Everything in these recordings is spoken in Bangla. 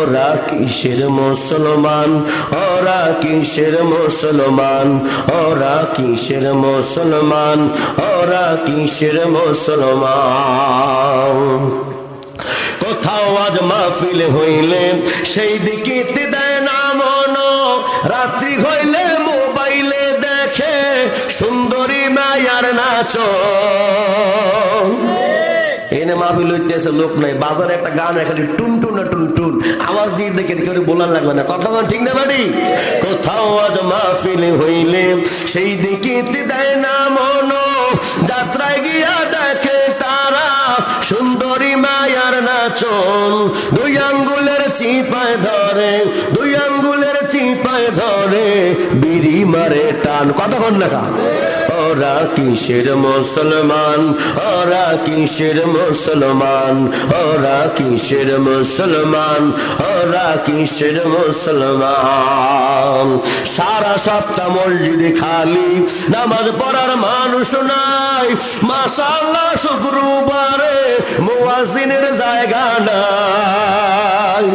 ওরা কিসের মুসলমান, ওরা কিসের মুসলমান, ওরা কিসের মুসলমান, ওরা কিসের মুসলমান। কোথাও আজ মাহফিল হইলে সেই দিকে দেয় না মন, রাত্রি হইলে মোবাইলে দেখে সুন্দরী মায়ার নাচ। এনে মাহফিল হইতেছে লোক নাই, বাজারে একটা গান খালি টুন টুন টুন টুন আওয়াজ দিয়ে দেখেন, কেউ বলার লাগবে না, কথা ঠিক না বাড়ি। কোথাও আজ মাহফিল হইলে সেই দিকে দেয় না মন, যাত্রায় গিয়া দেখে তারা সুন্দরী মায়ার নাচন। দুই আঙ্গুলের চিপায় ধরে, দুই আঙ্গুলের চিপায় ধরে বিড়ি মারে টান, কতক্ষণ লেখা। ওরা কিসের মুসলমান, ওরা কিসের মুসলমান, ওরা কিসের মুসলমান, ওরা কিসের মুসলমান। সারা সপ্তাহ মসজিদে খালি, নামাজ পড়ার মানুষ নাই। মাশাআল্লাহ শুক্রবারে মুয়াজ্জিনের জায়গা নাই।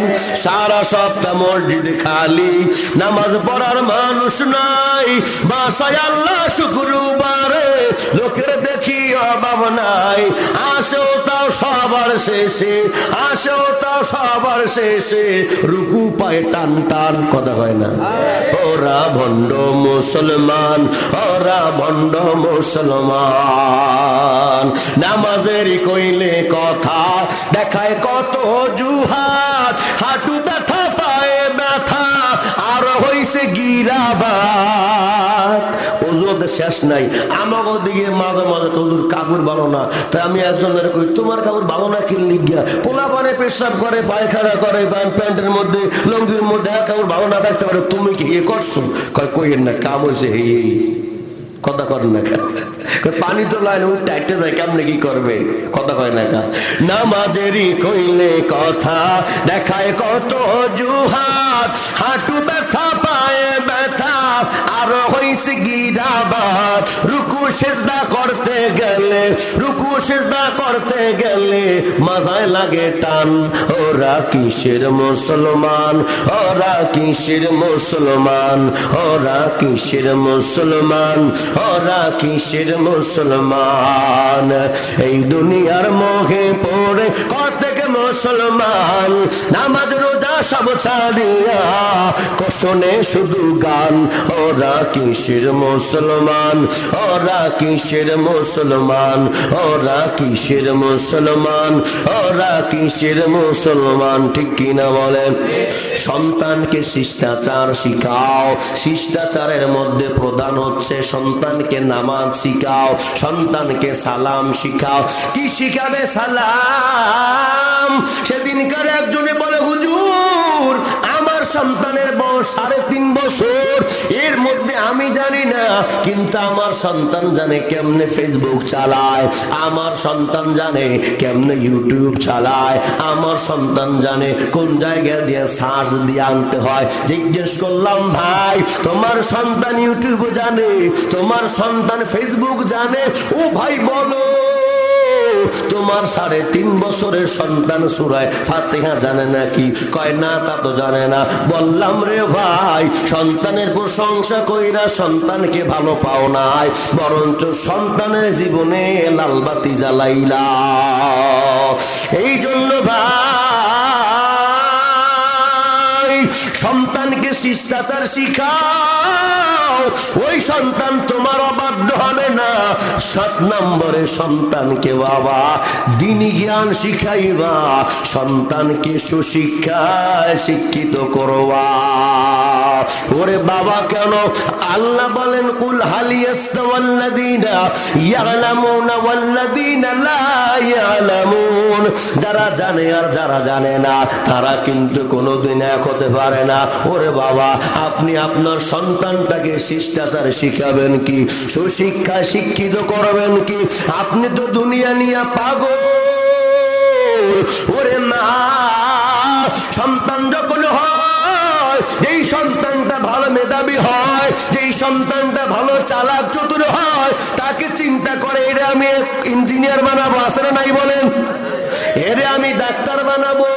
সারা সপ্তাহ মসজিদে খালি, নামাজ পড়ার মানুষ নাই। মাশাআল্লাহ শুক্রবারে লোকের দেখি অভাব নাই। আসেও তাও সবার শেষে, আসেও তাও সবার শেষে রুকু পায় টান টান, কথা হয় না। ওরা ভণ্ড মুসলমান, ওরা ভণ্ড মুসলমান। নামাজের কইলে কথা দেখায় কত অজুহাত, হাঁটু ব্যথা পায়ে ব্যথা আর হইছে গিরাবাত। ওজুদের শেষ নাই। আমাকে দিকে মাঝে মাঝে হুজুর কাপড় ভালো না, তাই আমি একজনের কই তোমার কাপড় ভালো না কিনলি গিয়া, পোলা পানে পেশাব করে, পায়খানা করে, প্যান্টের মধ্যে লঙ্গির মধ্যে কাপড় ভালো না থাকতে পারে, তুমি কি এ করছো? কয় কইেন না, কাম হয়েছে এই কথা করেন না। পানি তো লাইন ওই টাইটে যায়, কেমনে কি করবে, কথা কয় না। নামাজেরই কইলে কথা দেখায় কত অজুহাত, হাঁটু ব্যথা পায়ে ব্যথা আর হইছে গিরাবাত। রুকু সিজদা করতে গেলে, রুকু সিজদা করতে গেলে মাজায় লাগে টান। ওরা কিসের মুসলমান, ওরা কিসের মুসলমান, ওরা কিসের মুসলমান, ওরা কিসের মুসলমান। এই দুনিয়ার মোহে পড়ে কতক মুসলমান, নামাজ রোজা সব ছাড়িয়া কোশনে শুধু গান। ওরা কিসের মুসলমান, ওরা কিসের মুসলমান, ওরা কিসের মুসলমান, ওরা কিসের মুসলমান, ঠিক কিনা বলেন। সন্তানকে শিষ্টাচার শিখাও, শিষ্টাচারের মধ্যে প্রধান হচ্ছে সন্তানকে নামাজ শিখাও, সন্তানকে সালাম শিখাও। কি শিখাবে? সালাম। সেদিনকার একজনে বলে হুজুর আমার সন্তানের বয়স 3.5 বছর, এর মধ্যে আমি জানি না, কিন্তু আমার সন্তান জানে কেমনে ফেসবুক চালায়, আমার সন্তান জানে কেমনে ইউটিউব চালায়, আমার সন্তান জানে কোন জায়গা দিয়ে সার্চ দিয়ে আনতে হয়। জিজ্ঞেস করলাম ভাই তোমার সন্তান ইউটিউব জানে, তোমার সন্তান ফেসবুক জানে? ও ভাই বলো তোমার 3.5 বছরের সন্তান সূরা ফাতিহা জানে নাকি? কয় না তা তো জানে না। বললাম রে ভাই সন্তানের প্রশংসা কইরা সন্তানকে ভালো পাও নাই, বরঞ্চ সন্তানের জীবনে লালবাতি জ্বালাইলা। এই জন্য ভাই সন্তানকে শিষ্টাচার শিখাও, ওই সন্তান তোমার অবাধ্য হবে না। 7 নম্বরে সন্তানকে বাবা দ্বীনি জ্ঞান শিখাইবা, সন্তানকে সুশিক্ষায় শিক্ষিত করবা। ওরে বাবা কেন? আল্লাহ বলেন কুল হাল ইয়াস্তাওয়াল্লাযীনা ইয়ালামুনা ওয়াল্লাযীনা লা ইয়ালামুন, যারা জানে আর যারা জানে না তারা কিন্তু কোনোদিন এক হতে পারে না। ওরে বাবা আপনি আপনার সন্তানটাকে শিষ্টাচার শিখাবেন কি, সুশিক্ষায় শিক্ষিত করবেন কি? আপনি তো দুনিয়া নিয়ে পাগল। ওরে মা সন্তান যখন হয়, যেই সন্তানটা ভালো মেধাবী হয়, যেই সন্তানটা ভালো চালাক চতুর হয়, তাকে চিন্তা করে এরে আমি ইঞ্জিনিয়ার বানাবো, আসলে নাই বলেন, এরে আমি ডাক্তার বানাবো,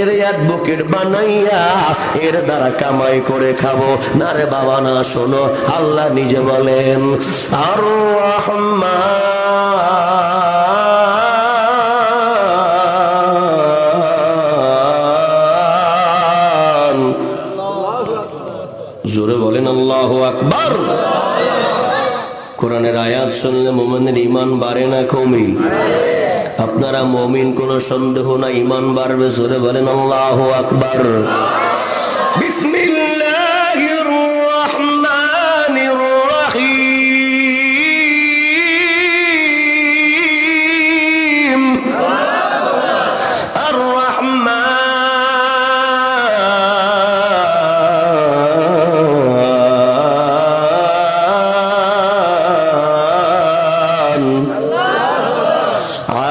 এর অ্যাডভোকেট বানাইয়া এর দ্বারা কামাই করে খাবো না রে বাবা না। শোনো, আল্লাহ নিজে বলেন আর রহমান, জোরে বলেন আল্লাহু আকবার। কোরআনের আয়াত শুনলে মুমিনের ঈমান বাড়ে না কমে? আপনারা মুমিন, কোনো সন্দেহ না ঈমান বাড়বে। জোরে বলেন আল্লাহু আকবার। বিসমিল্লাহির রহমানির রহিম। আর রহমান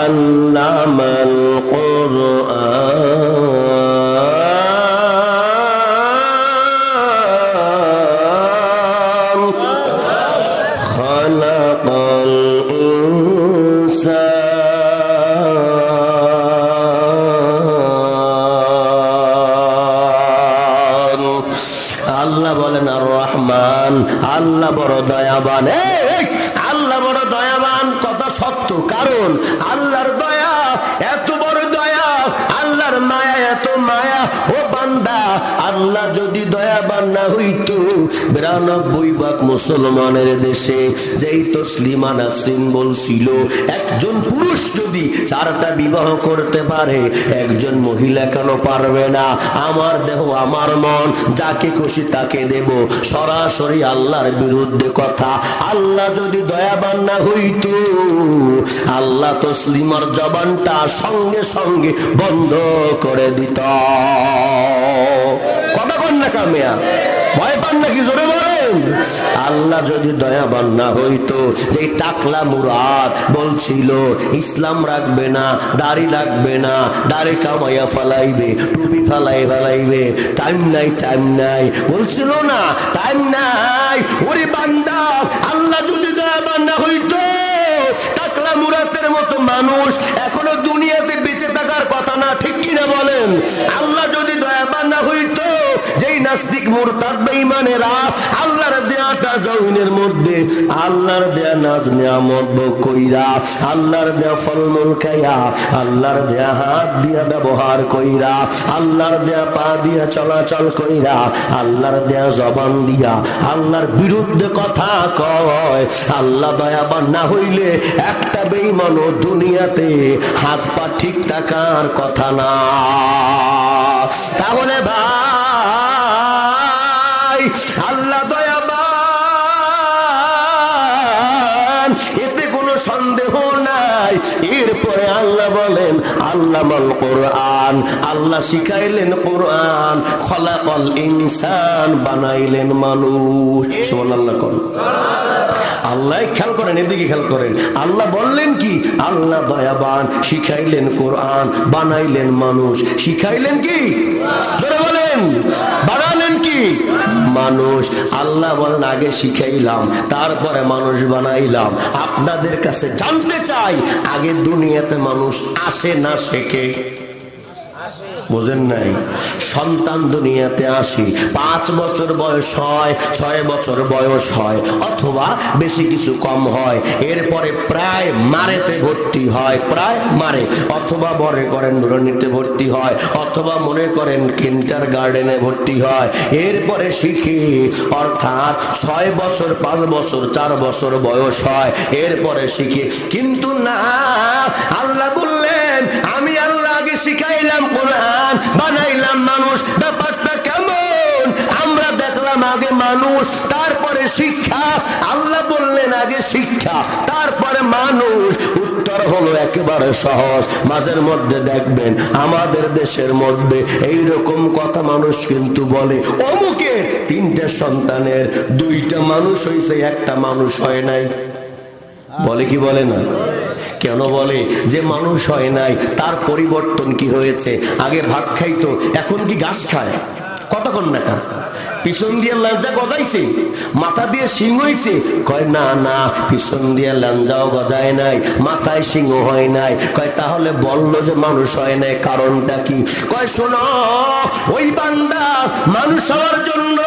আল্লামাল কুরআন খালাকাল ইনসান। আল্লাহ বলেন আর রহমান, আল্লাহ বড় দয়াবান। আল্লাহ বড় দয়াবান, কথা সত্য। কারণ আল্লাহর দয়া এত বড় দয়া, আল্লাহর মায়া এত মায়া। ও বান্দা, আল্লাহ যদি দয়াবান না হইতো 92 ভাগ মুসলমানের দেশে যেই তসলিমা নাসরিন বলছিল একজন পুরুষ যদি 4টা বিবাহ করতে পারে, একজন মহিলা কেন পারবে না? আমার দেহ আমার মন, যাকে খুশি তাকে দেব। সরাসরি আল্লাহর বিরুদ্ধে কথা। আল্লাহ যদি দয়াবান না হইতো, আল্লাহ তসলিমার জবানটা সঙ্গে সঙ্গে বন্ধ করে দিত। কথা কন না কামিয়া, ভয় পান নাকি? জোরে বলেন। আল্লাহ যদি দয়াবান না হইতো, যে টাকলা মুরাদ বলছিল ইসলাম রাখবে না, দাড়ি রাখবে না, দাড়ি কামাইয়া ফালাইবে, টুপি ফালাইবে, টাইম নাই বলছিল না, টাইম নাই। ওরে বান্দা, আল্লাহ যদি দয়াবান না হইতো, টাকলা মুরাদের মতো মানুষ এখনো দুনিয়াতে বেঁচে থাকার কথা না, ঠিক কিনা বলেন? আল্লাহ যদি দয়াবান না হইতো, যেই নাস্তিক মুরতাদ বেঈমানেরা আল্লাহর দেয়াটা জমিনের মধ্যে, আল্লাহর দেয়া নাজ নিয়ামত ভোগ কইরা, আল্লাহর দেয়া ফলমূল খাইয়া, আল্লাহর দেয়া হাত দিয়া ব্যবহার কইরা, আল্লাহর দেয়া পা দিয়া চলাচল কইরা, আল্লাহর দেয়া জবান দিয়া আল্লাহর বিরুদ্ধে কথা কয়, আল্লাহ দয়াবান না হইলে একটা বেঈমানও দুনিয়াতে হাত পা ঠিক থাকার কথা না। তাহলে ভাই, আল্লাহ দয়াবান, এতে কোনো সন্দেহ নাই। এরপরে আল্লাহ বলেন আল্লামাল কুরআন, আল্লাহ শিখাইলেন কোরআন। খলাকাল ইনসান, বানাইলেন মানুষ। সুবহানাল্লাহ কোন আল্লাহ, খেয়াল করেন, এদিকে খেয়াল করেন। আল্লাহ বললেন কি? আল্লাহ দয়াবান, শিখাইলেন কোরআন, বানাইলেন মানুষ। শিখাইলেন কি? জোরে বলেন। বানালেন কি? মানুষ। আল্লাহ বলেন আগে শিখাইলাম, তারপরে মানুষ বানাইলাম। আপনাদের কাছে জানতে চাই, আগে দুনিয়াতে মানুষ আসে না শেখে? বোঝেন নাই? সন্তান দুনিয়াতে আসে, 5 বছর বয়স হয়, 6 বছর বয়স হয়, অথবা বেশি কিছু কম হয়। এরপরে প্রায় মারেতে ভর্তি হয়, প্রায় মারে, অথবা মনে করেন নুরানিতে ভর্তি হয়, অথবা মনে করেন কিন্টার গার্ডেনে ভর্তি হয়। এরপরে শিখে, অর্থাৎ 6 বছর, 5 বছর, 4 বছর বয়স হয়, এরপরে শিখে। কিন্তু না, আল্লাহ বললেন আমি আল্লাহ আগে শিখাইলাম কোরআন, বানাইলাম মানুষ। ব্যাপারটা কেমন? আমরা দেখলাম আগে মানুষ, তারপরে শিক্ষা। আল্লাহ বললেন আগে শিক্ষা, তারপরে মানুষ। উত্তর হলো একেবারে সহজ। মাঝের মধ্যে দেখবেন আমাদের দেশের মধ্যে এইরকম কথা মানুষ কিন্তু বলে, অমুকে 3টে সন্তানের 2টা মানুষ হয়েছে, একটা মানুষ হয় নাই। বলে কি বলে না? কেন বলে? যে মানুষ হয় নাই তার পরিবর্তন কি হয়েছে? আগে ভাত খাইতো, এখন কি ঘাস খায়? কতক্ষণ নাকা পিছন দিয়ে লাঞ্জা গজাইছে, মাথা দিয়ে সিংহ হইছে? কয় না না, পিছন দিয়ে লাঞ্জাও গজায় নাই, মাথায় সিংহ হয় নাই। কয় তাহলে বললো যে মানুষ হয় নাই, কারণটা কি? কয় শোনো, ওই বান্দা মানুষ হওয়ার জন্য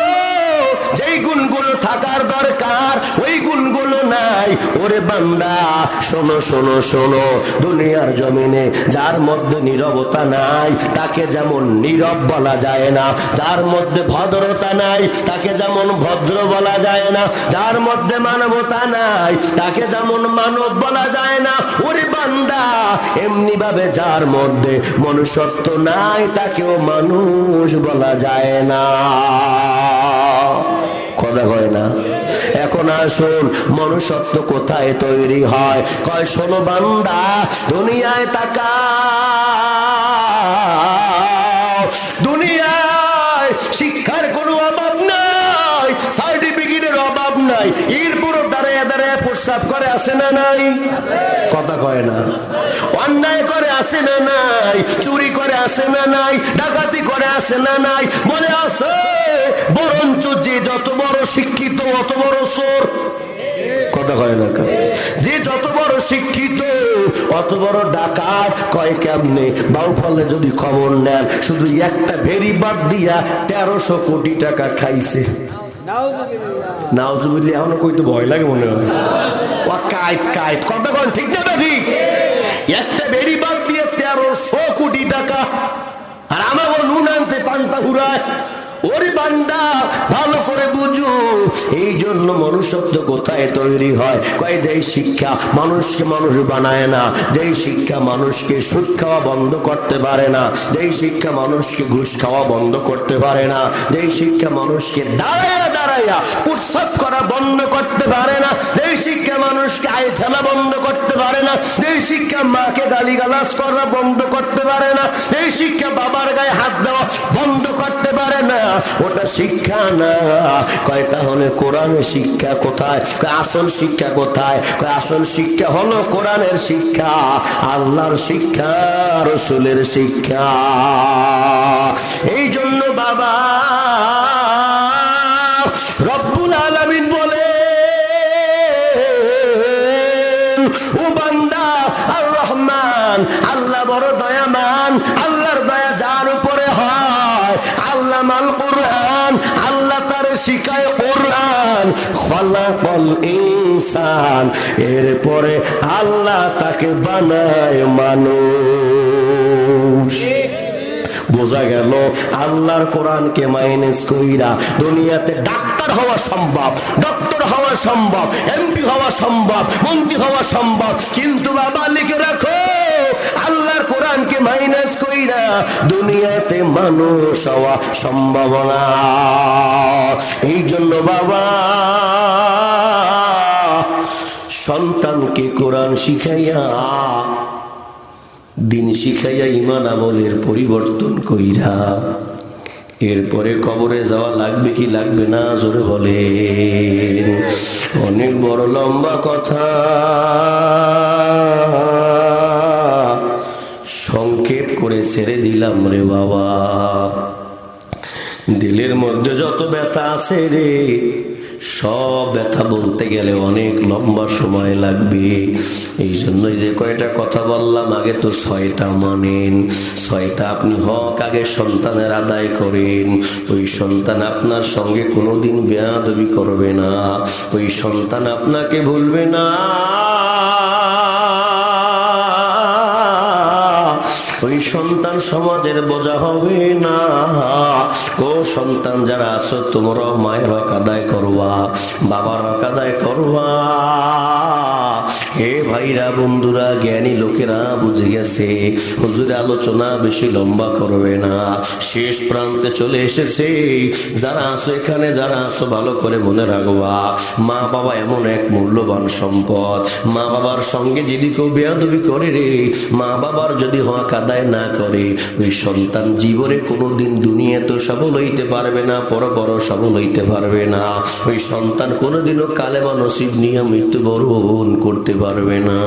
যেই গুণগুলো থাকার দরকার ওই গুণগুলো নাই। ওরে বান্দা শোনো শোনো শোনো, দুনিয়ার জমিনে যার মধ্যে নীরবতা নাই তাকে যেমন নীরব বলা যায় না, যার মধ্যে ভদ্রতা নাই তাকে যেমন ভদ্র বলা যায় না, যার মধ্যে মানবতা নাই তাকে যেমন মানব বলা যায় না। ওরে বান্দা এমনি ভাবে যার মধ্যে মনুষ্যত্ব নাই তাকেও মানুষ বলা যায় না। কথা হয় না? এখন আসুন, মনুষ্যত্ব কোথায় তৈরি হয়? কয় শোনো বান্দা, দুনিয়ায় তাকাও, দুনিয়ায় শিক্ষার কোনো অভাব নাই, সার্টিফিকেটের অভাব নাই, এরপরও দাঁড়িয়ে দাঁড়িয়ে প্রস্রাব করে আসে না নাই? কথা কয় না? অন্যায় করে আসে না নাই? চুরি করে আসে না নাই? ডাকাতি করে আসে না নাই? বলে আসে, বরঞ্চ যে যত বড় শিক্ষিত অত বড় চোর। কথা কয় না? যে যত বড় শিক্ষিত অত বড় ডাকাত। কয় কেমনে? বাউফলে যদি খবর নেন, শুধু একটা ভেরি বাদ দিয়া 1300 কোটি টাকা খাইছে। নাউজুবিল্লাহ, এখনো কইতে ভয় লাগে মনে হয়। ও কাইত কাইত, কথা কন ঠিক না? ঠিক, একটা ভেরি বাদ দিয়ে 1300 কোটি টাকা। আর আমাকে নুন আনতে পান্তা ঘুরায়। ওরে বান্দা ভালো করে বুঝো, এই জন্য মনুষ্যত্ব কোথায় তৈরি হয়? কয় যেই শিক্ষা মানুষকে মানুষ বানায় না, যেই শিক্ষা মানুষকে সুদ খাওয়া বন্ধ করতে পারে না, যেই শিক্ষা মানুষকে ঘুষ খাওয়া বন্ধ করতে পারে না, যেই শিক্ষা মানুষকে দাঁড়াইয়া দাঁড়াইয়া প্রস্রাব করা বন্ধ করতে পারে না, যেই শিক্ষা মানুষকে আয় ঠেলা বন্ধ করতে পারে না, যেই শিক্ষা মাকে গালিগালাজ করা বন্ধ করতে পারে না, যেই শিক্ষা বাবার গায়ে হাত দেওয়া বন্ধ করতে পারে না, ওটা শিক্ষা না। কয় তাহলে কোরআনের শিক্ষা কোথায়? আসল শিক্ষা কোথায়? আসল শিক্ষা হলো কোরআনের শিক্ষা, আল্লাহর শিক্ষা, রাসূলের শিক্ষা। এই জন্য বাবা রব্বুল আলামিন বলে, ও বান্দা আর রহমান, আল্লাহ বড় দয়ামান, আল্লাহর দয়া যার উপরে হয়, আল্লাহ মাল কোরআন, আল্লাহ তার শিখায় কোরআন, খলাকাল ইনসান, এরপরে আল্লাহ তাকে বানায় মানুষ। বোঝা গেল আল্লাহর কোরআনকে মাইনাস কইরা দুনিয়াতে ডাক্তার হওয়া সম্ভব, ডক্টর হওয়া সম্ভব, এমপি হওয়া সম্ভব, মন্ত্রী হওয়া সম্ভব, কিন্তু বাবা লিখে রাখো আল্লাহর কোরআনকে মাইনাস কইরা দুনিয়াতে মানুষ হওয়া সম্ভব না। এই জন্য বাবা সন্তানকে কোরআন শিখাইয়া, দিন শিখাইয়া, ঈমান আমলের পরিবর্তন কইরা এরপরে কবরে যাওয়া লাগবে কি লাগবে না? জোরে বলেন। অনেক বড় লম্বা কথা, সংক্ষেপ করে ছেড়ে দিলাম রে বাবা। দিলের মধ্যে যত ব্যথা আছে রে, সব ব্যথা বলতে গেলে অনেক লম্বা সময় লাগবে। এই জন্যই যে কয়টা কথা বললাম, আগে তো 6টা মানেন, 6টা আপনি হক আগে সন্তানের আদায় করেন। ওই সন্তান আপনার সঙ্গে কোনোদিন বেয়াদবি করবে না, ওই সন্তান আপনাকে ভুলবে না, ওই সন্তান সমাজের বোঝা হবে না। ও সন্তান যারা আছো, তোমরা মায়ের হক আদায় করবা, বাবার হক আদায় করবা। হে ভাইরা, বন্ধুরা, জ্ঞানী লোকেরা বুঝে গেছে। হুজুর আলোচনা বেশি লম্বা করবে না, শেষ প্রান্তে চলে এসেছে। যারা আছো এখানে, যারা আছো ভালো করে মনে রাখবা, মা বাবা এমন এক মূল্যবান সম্পদ। মা বাবার সঙ্গে যদি কেউ বেয়াদবি করে রে, মা বাবার যদি হক আদায় না করে, ওই সন্তান জীবনে কোনোদিন দুনিয়াতে সফল হইতে পারবে না, পর সফল হইতে পারবে না। ওই সন্তান কোনোদিনও কালেমা নসিব নিয়ে মৃত্যুবরণ করতে পারবে না।